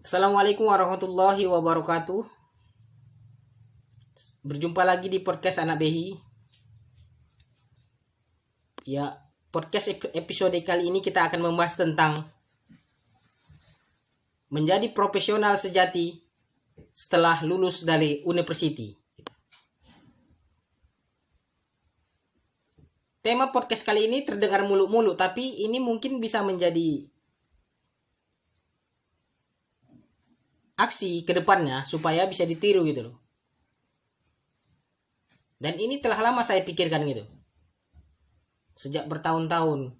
Assalamualaikum warahmatullahi wabarakatuh. Berjumpa lagi di podcast Anak Behi. Ya, podcast episode kali ini kita akan membahas tentang menjadi profesional sejati setelah lulus dari university. Tema podcast kali ini terdengar muluk-muluk, tapi ini mungkin bisa menjadi aksi ke depannya supaya bisa ditiru gitu loh. Dan ini telah lama saya pikirkan gitu. Sejak bertahun-tahun.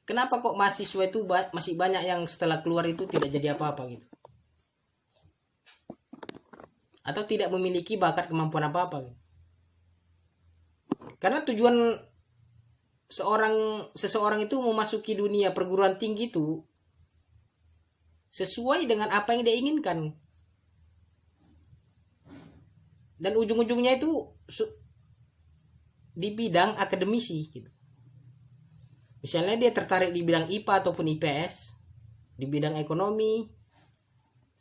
Kenapa kok mahasiswa itu masih banyak yang setelah keluar itu tidak jadi apa-apa gitu. Atau tidak memiliki bakat kemampuan apa-apa gitu. Karena tujuan seseorang itu memasuki dunia perguruan tinggi itu sesuai dengan apa yang dia inginkan. Dan ujung-ujungnya itu di bidang akademisi gitu. Misalnya dia tertarik di bidang IPA ataupun IPS, di bidang ekonomi,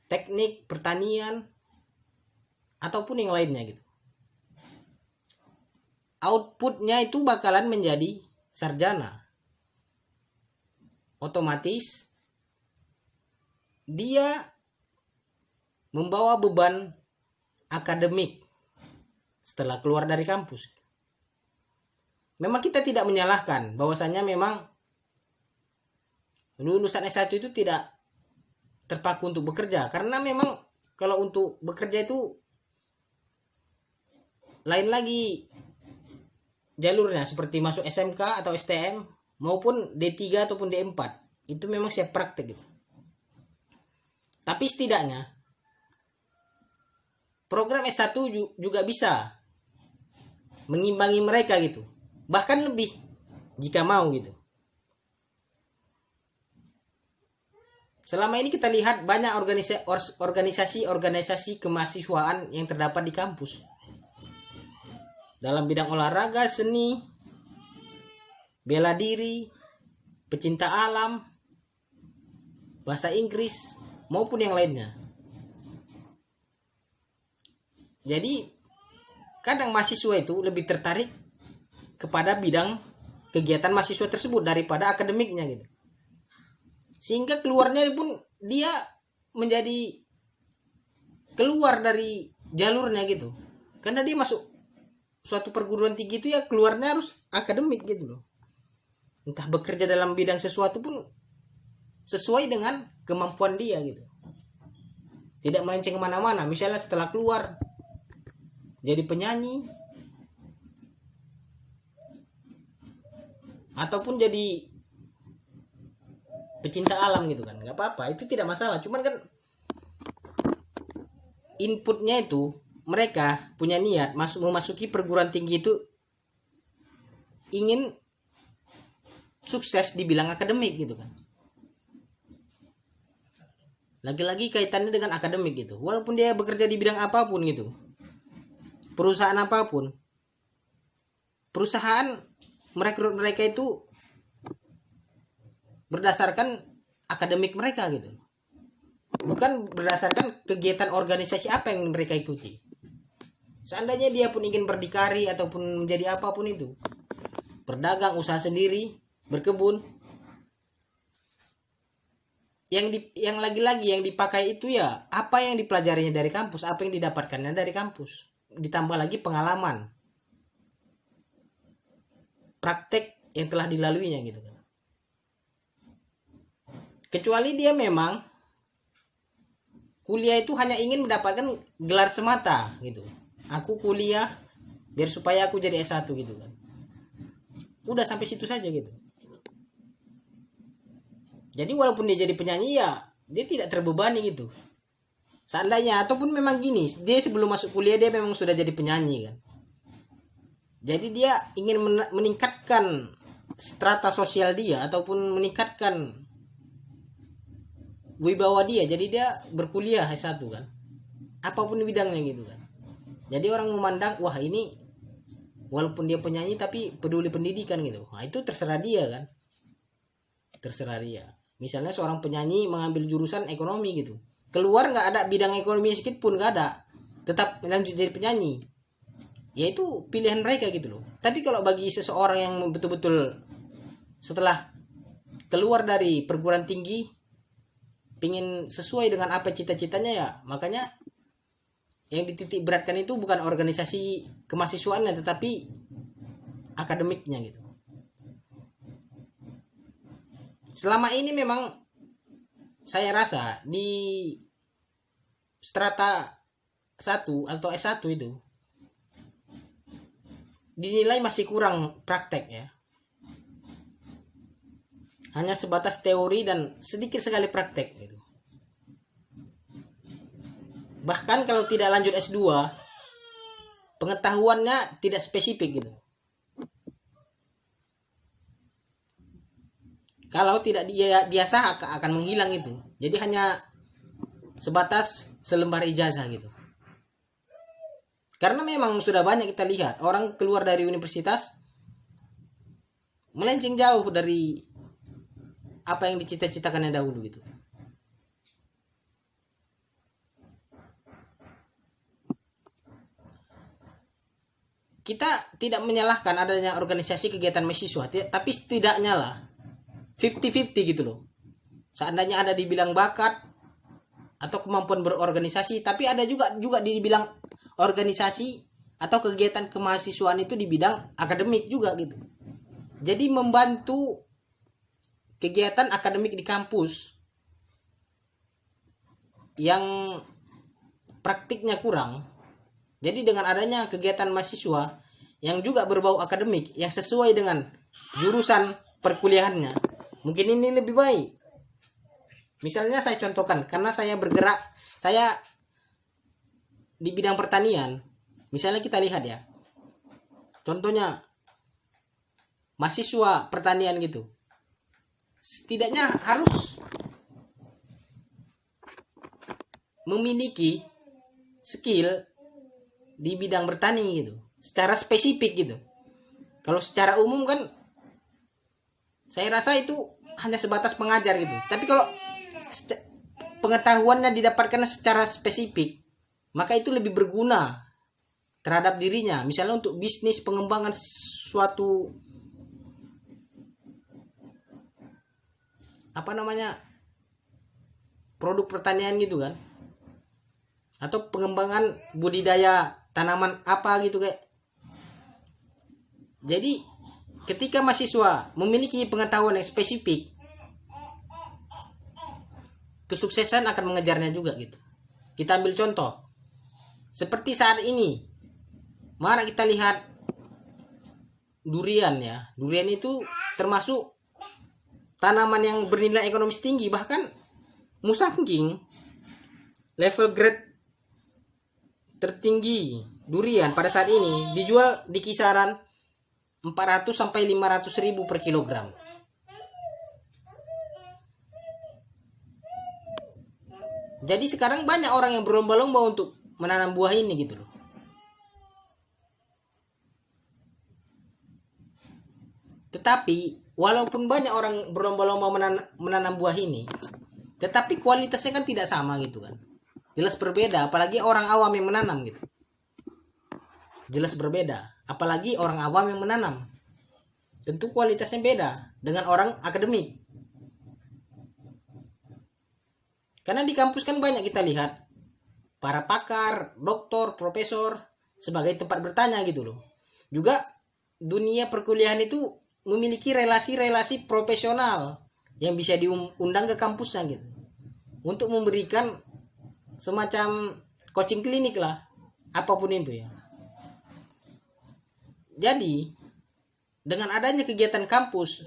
teknik, pertanian, ataupun yang lainnya gitu. Outputnya itu bakalan menjadi sarjana. Otomatis dia membawa beban akademik setelah keluar dari kampus. Memang kita tidak menyalahkan bahwasanya memang lulusan S1 itu tidak terpaku untuk bekerja, karena memang kalau untuk bekerja itu lain lagi jalurnya, seperti masuk SMK atau STM maupun D3 ataupun D4. Itu memang siap praktek gitu. Tapi setidaknya program S1 juga bisa mengimbangi mereka gitu. Bahkan lebih jika mau gitu. Selama ini kita lihat banyak organisasi kemahasiswaan yang terdapat di kampus. Dalam bidang olahraga, seni, bela diri, pecinta alam, bahasa Inggris, maupun yang lainnya. Jadi kadang mahasiswa itu lebih tertarik kepada bidang kegiatan mahasiswa tersebut daripada akademiknya gitu. Sehingga keluarnya pun dia menjadi keluar dari jalurnya gitu. Karena dia masuk suatu perguruan tinggi itu ya keluarnya harus akademik gitu loh. Entah bekerja dalam bidang sesuatu pun sesuai dengan kemampuan dia gitu. Tidak melenceng kemana-mana. Misalnya setelah keluar jadi penyanyi ataupun jadi pecinta alam gitu kan, nggak apa-apa, itu tidak masalah. Cuman kan inputnya itu mereka punya niat memasuki perguruan tinggi itu ingin sukses di bidang akademik gitu kan. Lagi-lagi kaitannya dengan akademik gitu. Walaupun dia bekerja di bidang apapun gitu, perusahaan apapun, perusahaan merekrut mereka itu berdasarkan akademik mereka gitu, bukan berdasarkan kegiatan organisasi apa yang mereka ikuti. Seandainya dia pun ingin berdikari ataupun menjadi apapun itu, berdagang, usaha sendiri, berkebun, yang lagi-lagi yang dipakai itu ya apa yang dipelajarinya dari kampus, apa yang didapatkannya dari kampus, ditambah lagi pengalaman praktek yang telah dilaluinya gitu kan. Kecuali dia memang kuliah itu hanya ingin mendapatkan gelar semata gitu. Aku kuliah biar supaya aku jadi S1 gitu kan. Udah sampai situ saja gitu. Jadi walaupun dia jadi penyanyi ya dia tidak terbebani gitu. Seandainya ataupun memang gini, dia sebelum masuk kuliah dia memang sudah jadi penyanyi kan. Jadi dia ingin meningkatkan strata sosial dia ataupun meningkatkan wibawa dia. Jadi dia berkuliah S1 kan. Apapun bidangnya gitu kan. Jadi orang memandang wah ini walaupun dia penyanyi tapi peduli pendidikan gitu. Nah, itu terserah dia kan. Terserah dia. Misalnya seorang penyanyi mengambil jurusan ekonomi gitu, keluar nggak ada bidang ekonomi sedikit pun, nggak ada, tetap lanjut jadi penyanyi, yaitu pilihan mereka gitu loh. Tapi kalau bagi seseorang yang betul-betul setelah keluar dari perguruan tinggi pingin sesuai dengan apa cita-citanya, ya makanya yang dititik beratkan itu bukan organisasi kemahasiswaannya, tetapi akademiknya gitu. Selama ini memang saya rasa di strata 1 atau S1 itu dinilai masih kurang praktek ya. Hanya sebatas teori dan sedikit sekali praktek gitu. Bahkan kalau tidak lanjut S2, pengetahuannya tidak spesifik gitu. Kalau tidak dia sah akan menghilang itu. Jadi hanya sebatas selembar ijazah gitu. Karena memang sudah banyak kita lihat orang keluar dari universitas melenceng jauh dari apa yang dicita-citakannya dahulu gitu. Kita tidak menyalahkan adanya organisasi kegiatan mahasiswa, tapi setidaknya lah 50-50 gitu loh. Seandainya ada dibilang bakat atau kemampuan berorganisasi, tapi ada juga dibilang organisasi atau kegiatan kemahasiswaan itu di bidang akademik juga gitu. Jadi membantu kegiatan akademik di kampus yang praktiknya kurang. Jadi dengan adanya kegiatan mahasiswa yang juga berbau akademik, yang sesuai dengan jurusan perkuliahannya, mungkin ini lebih baik. Misalnya saya contohkan, karena saya bergerak, saya di bidang pertanian. Misalnya kita lihat ya, contohnya mahasiswa pertanian gitu, setidaknya harus memiliki skill di bidang bertani gitu, secara spesifik gitu. Kalau secara umum kan saya rasa itu hanya sebatas pengajar gitu. Tapi kalau pengetahuannya didapatkan secara spesifik, maka itu lebih berguna terhadap dirinya. Misalnya untuk bisnis, pengembangan suatu produk pertanian gitu kan, atau pengembangan budidaya tanaman apa gitu kayak. Jadi ketika mahasiswa memiliki pengetahuan yang spesifik, kesuksesan akan mengejarnya juga gitu. Kita ambil contoh seperti saat ini, mari kita lihat durian ya. Durian itu termasuk tanaman yang bernilai ekonomis tinggi, bahkan musangking level grade tertinggi durian pada saat ini dijual di kisaran 400 sampai 500 ribu per kilogram. Jadi sekarang banyak orang yang berlomba-lomba untuk menanam buah ini gitu loh. Tetapi walaupun banyak orang berlomba-lomba menanam buah ini, tetapi kualitasnya kan tidak sama gitu kan. Jelas berbeda, apalagi orang awam yang menanam gitu. Jelas berbeda, apalagi orang awam yang menanam. Tentu kualitasnya beda dengan orang akademik. Karena di kampus kan banyak kita lihat para pakar, doktor, profesor sebagai tempat bertanya gitu loh. Juga dunia perkuliahan itu memiliki relasi-relasi profesional yang bisa diundang ke kampusnya gitu. Untuk memberikan semacam coaching klinik lah, apapun itu ya. Jadi dengan adanya kegiatan kampus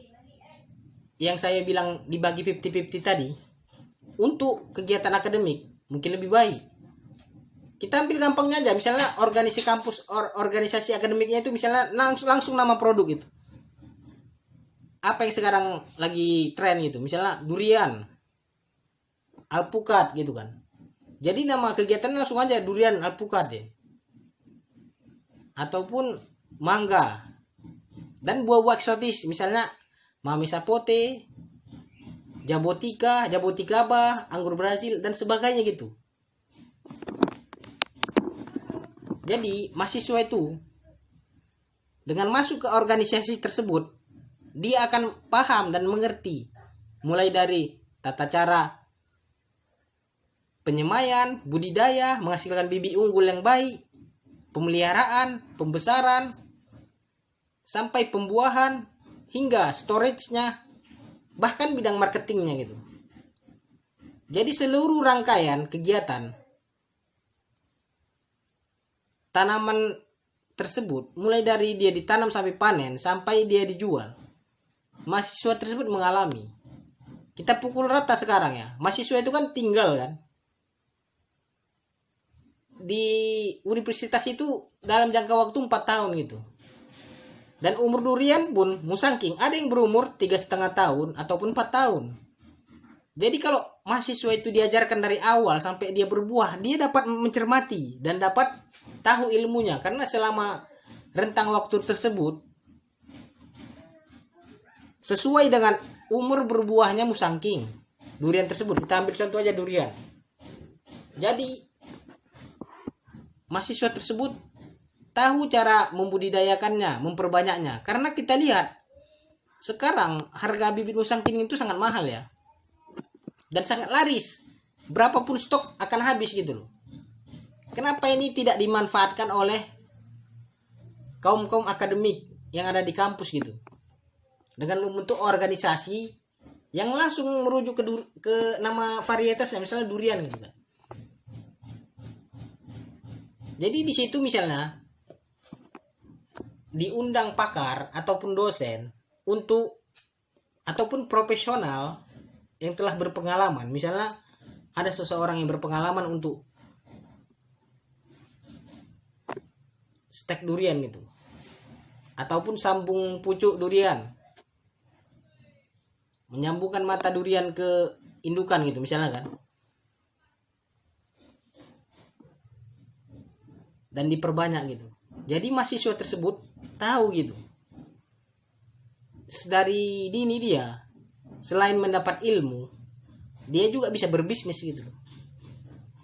yang saya bilang dibagi 50-50 tadi, untuk kegiatan akademik mungkin lebih baik. Kita ambil gampangnya aja, misalnya organisasi kampus, organisasi akademiknya itu misalnya langsung nama produk itu. Apa yang sekarang lagi tren gitu, misalnya durian, alpukat gitu kan. Jadi nama kegiatan langsung aja durian alpukat deh. Ataupun mangga. Dan buah-buah eksotis, misalnya mami sapote, Jaboticaba, anggur Brazil dan sebagainya gitu. Jadi mahasiswa itu dengan masuk ke organisasi tersebut, dia akan paham dan mengerti mulai dari tata cara penyemaian, budidaya, menghasilkan bibit unggul yang baik, pemeliharaan, pembesaran, sampai pembuahan, hingga storage-nya, bahkan bidang marketingnya gitu. Jadi seluruh rangkaian kegiatan tanaman tersebut, mulai dari dia ditanam sampai panen, sampai dia dijual, mahasiswa tersebut mengalami. Kita pukul rata sekarang ya, mahasiswa itu kan tinggal kan di universitas itu dalam jangka waktu 4 tahun gitu. Dan umur durian pun musangking, ada yang berumur 3,5 tahun ataupun 4 tahun. Jadi kalau mahasiswa itu diajarkan dari awal sampai dia berbuah, dia dapat mencermati dan dapat tahu ilmunya. Karena selama rentang waktu tersebut sesuai dengan umur berbuahnya musangking, durian tersebut. Kita ambil contoh aja durian. Jadi mahasiswa tersebut tahu cara membudidayakannya, memperbanyaknya. Karena kita lihat sekarang harga bibit musangking itu sangat mahal ya. Dan sangat laris. Berapapun stok akan habis gitu loh. Kenapa ini tidak dimanfaatkan oleh kaum-kaum akademik yang ada di kampus gitu. Dengan membentuk organisasi yang langsung merujuk ke nama varietasnya, misalnya durian gitu kan. Jadi di situ misalnya diundang pakar ataupun dosen untuk ataupun profesional yang telah berpengalaman. Misalnya ada seseorang yang berpengalaman untuk stek durian gitu, ataupun sambung pucuk durian, menyambungkan mata durian ke indukan gitu misalnya kan, dan diperbanyak gitu. Jadi mahasiswa tersebut tahu gitu dari dini dia, selain mendapat ilmu, dia juga bisa berbisnis gitu.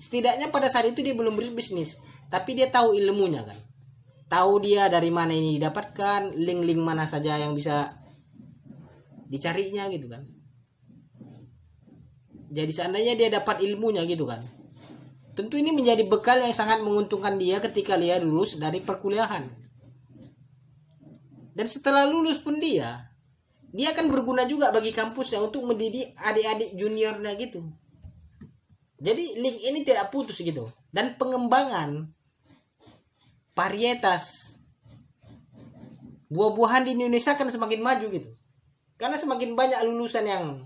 Setidaknya pada saat itu dia belum berbisnis, tapi dia tahu ilmunya kan. Tahu dia dari mana ini didapatkan, link-link mana saja yang bisa dicarinya gitu kan. Jadi seandainya dia dapat ilmunya gitu kan, tentu ini menjadi bekal yang sangat menguntungkan dia ketika dia lulus dari perkuliahan. Dan setelah lulus pun dia akan berguna juga bagi kampusnya untuk mendidik adik-adik juniornya gitu. Jadi link ini tidak putus gitu. Dan pengembangan varietas buah-buahan di Indonesia akan semakin maju gitu. Karena semakin banyak lulusan yang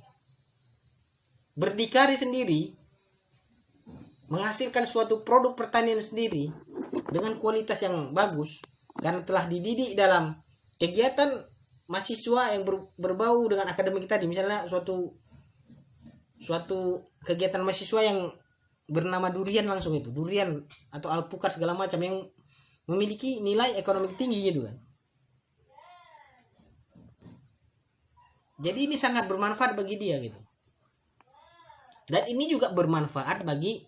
berdikari sendiri, menghasilkan suatu produk pertanian sendiri dengan kualitas yang bagus, karena telah dididik dalam kegiatan mahasiswa yang berbau dengan akademik tadi. Misalnya suatu kegiatan mahasiswa yang bernama durian, langsung itu durian atau alpukat segala macam yang memiliki nilai ekonomi tinggi gitu kan. Jadi ini sangat bermanfaat bagi dia gitu. Dan ini juga bermanfaat bagi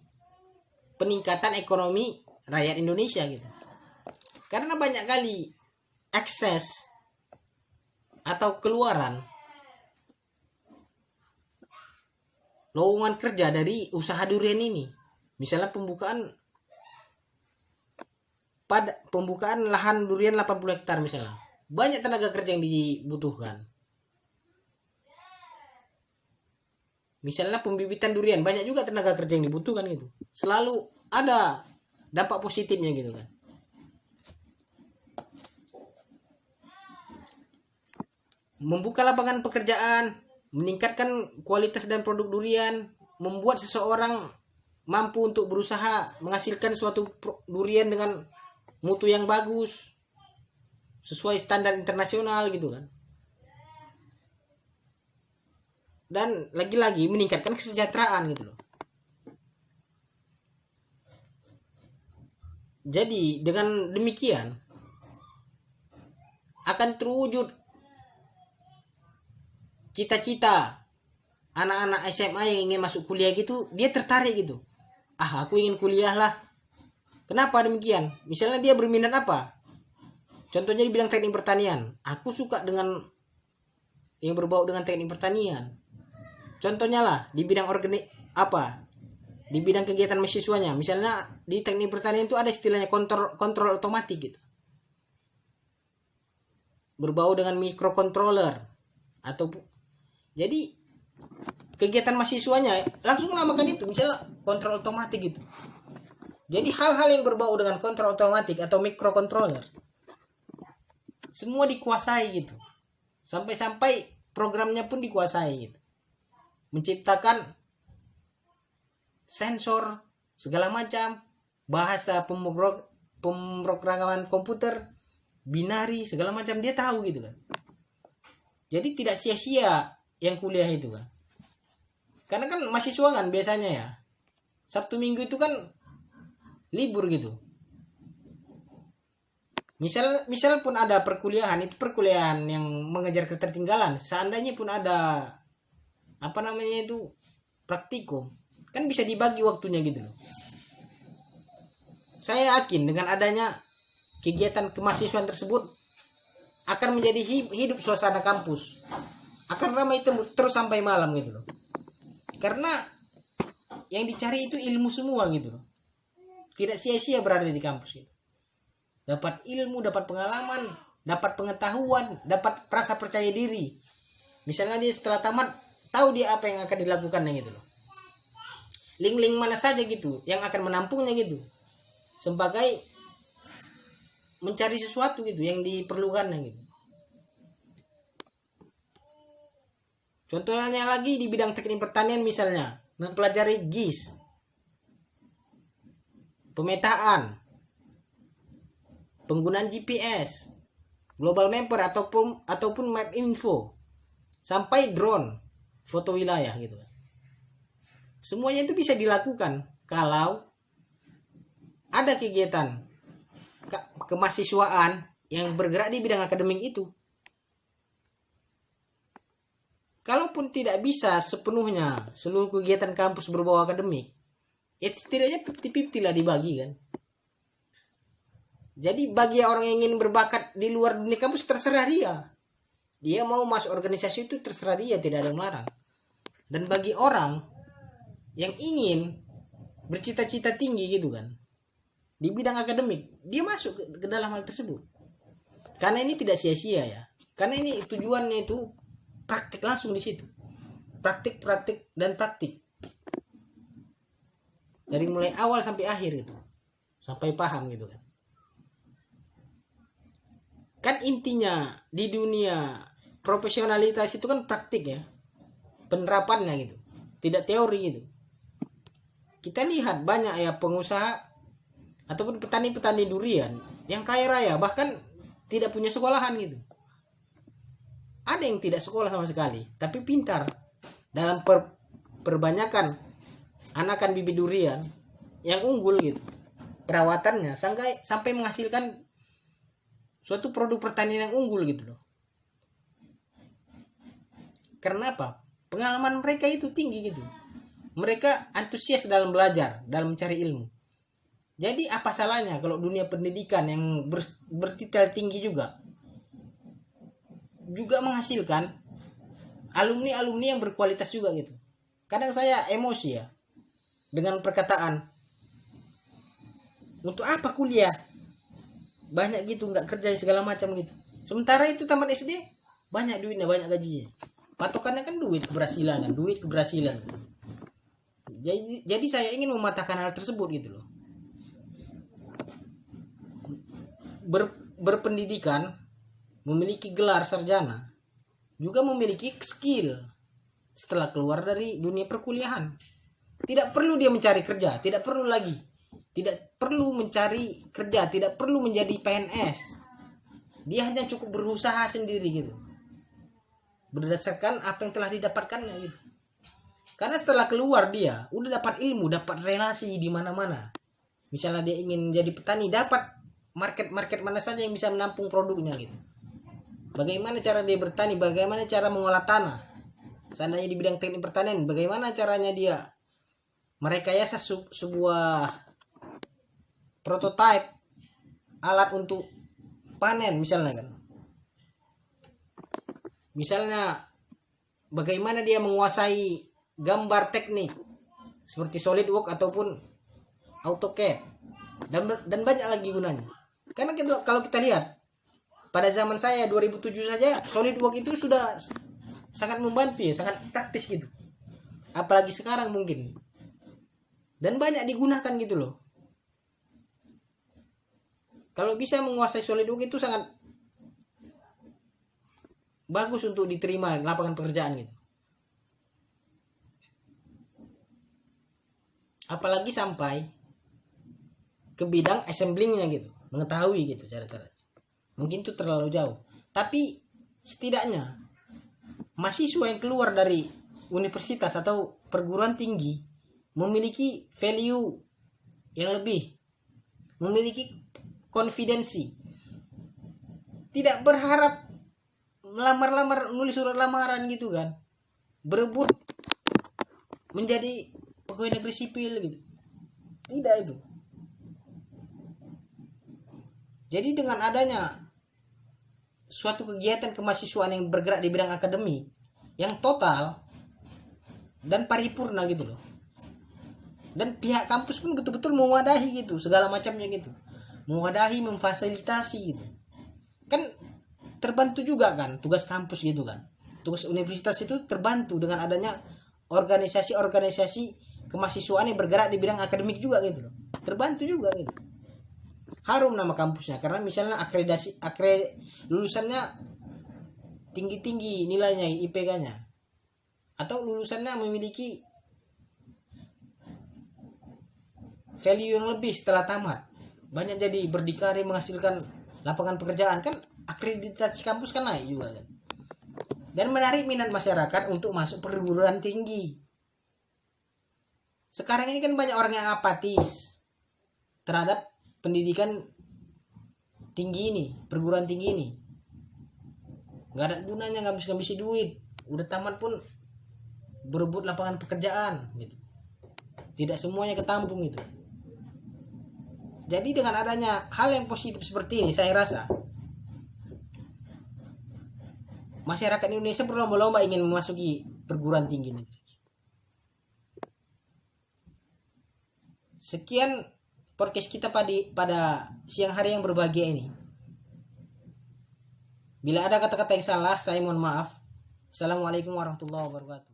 peningkatan ekonomi rakyat Indonesia gitu. Karena banyak kali akses atau keluaran lowongan kerja dari usaha durian ini. Misalnya pembukaan lahan durian 80 hektar misalnya. Banyak tenaga kerja yang dibutuhkan. Misalnya pembibitan durian, banyak juga tenaga kerja yang dibutuhkan gitu. Selalu ada dampak positifnya gitu kan. Membuka lapangan pekerjaan, meningkatkan kualitas dan produk durian, membuat seseorang mampu untuk berusaha menghasilkan suatu durian dengan mutu yang bagus, sesuai standar internasional gitu kan. Dan lagi-lagi meningkatkan kesejahteraan gitu loh. Jadi dengan demikian akan terwujud cita-cita anak-anak SMA yang ingin masuk kuliah gitu, dia tertarik gitu. Aku ingin kuliah lah. Kenapa demikian? Misalnya dia berminat apa? Contohnya di bidang teknik pertanian. Aku suka dengan yang berbau dengan teknik pertanian. Contohnya lah di bidang di bidang kegiatan mahasiswanya. Misalnya di teknik pertanian itu ada istilahnya kontrol otomatik gitu. Berbau dengan microcontroller atau jadi kegiatan mahasiswanya langsung namakan itu misalnya kontrol otomatik gitu. Jadi hal-hal yang berbau dengan kontrol otomatik atau microcontroller semua dikuasai gitu. Sampai-sampai programnya pun dikuasai gitu. Menciptakan sensor segala macam, bahasa pemrograman komputer, binari segala macam dia tahu gitu kan. Jadi tidak sia-sia yang kuliah itu kan. Karena kan mahasiswa kan biasanya ya Sabtu Minggu itu kan libur gitu. Misal pun ada perkuliahan, itu perkuliahan yang mengejar ketertinggalan. Seandainya pun ada praktikum, kan bisa dibagi waktunya gitu loh. Saya yakin dengan adanya kegiatan kemahasiswaan tersebut akan menjadi hidup suasana kampus. Akan ramai terus sampai malam gitu loh. Karena yang dicari itu ilmu semua gitu loh. Tidak sia-sia berada di kampus itu. Dapat ilmu, dapat pengalaman, dapat pengetahuan, dapat rasa percaya diri. Misalnya dia setelah tamat tahu dia apa yang akan dilakukannya gitu loh. Link-link mana saja gitu yang akan menampungnya gitu. Sebagai mencari sesuatu gitu yang diperlukannya gitu. Contohnya lagi di bidang teknik pertanian misalnya, mempelajari GIS, pemetaan, penggunaan GPS, global mapper ataupun map info, sampai drone, foto wilayah gitu. Semuanya itu bisa dilakukan kalau ada kegiatan kemahasiswaan yang bergerak di bidang akademik itu. Kalaupun tidak bisa sepenuhnya seluruh kegiatan kampus berbau akademik, ya setidaknya 50-50 lah dibagi kan. Jadi bagi orang yang ingin berbakat di luar dunia kampus terserah dia. Dia mau masuk organisasi itu terserah dia, tidak ada yang melarang. Dan bagi orang yang ingin bercita-cita tinggi gitu kan, di bidang akademik, dia masuk ke dalam hal tersebut. Karena ini tidak sia-sia ya. Karena ini tujuannya itu praktik langsung di situ. Praktik dan praktik. Dari mulai awal sampai akhir gitu. Sampai paham gitu kan. Kan intinya di dunia profesionalitas itu kan praktik ya. Penerapannya gitu. Tidak teori gitu. Kita lihat banyak ya pengusaha ataupun petani-petani durian yang kaya raya bahkan tidak punya sekolahan gitu. Ada yang tidak sekolah sama sekali, tapi pintar dalam perbanyakan anakan bibit durian yang unggul gitu. Perawatannya sampai menghasilkan suatu produk pertanian yang unggul gitu loh. Karena apa? Pengalaman mereka itu tinggi gitu. Mereka antusias dalam belajar, dalam mencari ilmu. Jadi apa salahnya kalau dunia pendidikan yang bertitel tinggi juga menghasilkan alumni yang berkualitas juga gitu. Kadang saya emosi ya dengan perkataan, untuk apa kuliah banyak gitu, nggak kerja segala macam gitu. Sementara itu tamat SD banyak duitnya, banyak gajinya. Patokannya kan duit keberhasilan. Jadi saya ingin mematahkan hal tersebut gitu loh. Berpendidikan, memiliki gelar sarjana, juga memiliki skill setelah keluar dari dunia perkuliahan. Tidak perlu dia mencari kerja, tidak perlu mencari kerja, tidak perlu menjadi PNS. Dia hanya cukup berusaha sendiri gitu. Berdasarkan apa yang telah didapatkannya gitu. Karena setelah keluar dia udah dapat ilmu, dapat relasi di mana-mana. Misalnya dia ingin jadi petani, dapat market mana saja yang bisa menampung produknya gitu. Bagaimana cara dia bertani, bagaimana cara mengolah tanah. seandainya di bidang teknik pertanian, bagaimana caranya dia merekayasa sebuah prototipe alat untuk panen misalnya kan. Misalnya bagaimana dia menguasai gambar teknik seperti SolidWorks ataupun AutoCAD dan banyak lagi gunanya. Karena kalau kita lihat pada zaman saya 2007 saja SolidWorks itu sudah sangat membantu ya, sangat praktis gitu. Apalagi sekarang mungkin. Dan banyak digunakan gitu loh. Kalau bisa menguasai SolidWorks itu sangat bagus untuk diterima lapangan pekerjaan gitu. Apalagi sampai ke bidang assemblingnya gitu, mengetahui gitu cara-cara. Mungkin itu terlalu jauh, tapi setidaknya mahasiswa yang keluar dari universitas atau perguruan tinggi memiliki value yang lebih, memiliki konfidensi, tidak berharap melamar nulis surat lamaran gitu kan, berebut menjadi pegawai negeri sipil gitu, tidak itu. Jadi dengan adanya suatu kegiatan kemahasiswaan yang bergerak di bidang akademik yang total dan paripurna gitu loh, dan pihak kampus pun betul-betul mewadahi gitu segala macamnya gitu, mewadahi, memfasilitasi gitu kan, terbantu juga kan tugas kampus gitu kan, tugas universitas itu terbantu dengan adanya organisasi-organisasi kemahasiswaan yang bergerak di bidang akademik juga gitu loh, terbantu juga gitu. Harum nama kampusnya karena misalnya lulusannya tinggi-tinggi nilainya IPK-nya, atau lulusannya memiliki value yang lebih setelah tamat, banyak jadi berdikari menghasilkan lapangan pekerjaan kan, akreditasi kampus kan naik juga kan, dan menarik minat masyarakat untuk masuk perguruan tinggi. Sekarang ini kan banyak orang yang apatis terhadap pendidikan tinggi ini, perguruan tinggi ini, nggak ada gunanya, ngabis-ngabisi duit, udah tamat pun berebut lapangan pekerjaan gitu, tidak semuanya ketampung gitu. Jadi dengan adanya hal yang positif seperti ini, saya rasa masyarakat Indonesia berlomba-lomba ingin memasuki perguruan tinggi negeri. Sekian podcast kita pada siang hari yang berbahagia ini. Bila ada kata-kata yang salah, saya mohon maaf. Assalamualaikum warahmatullahi wabarakatuh.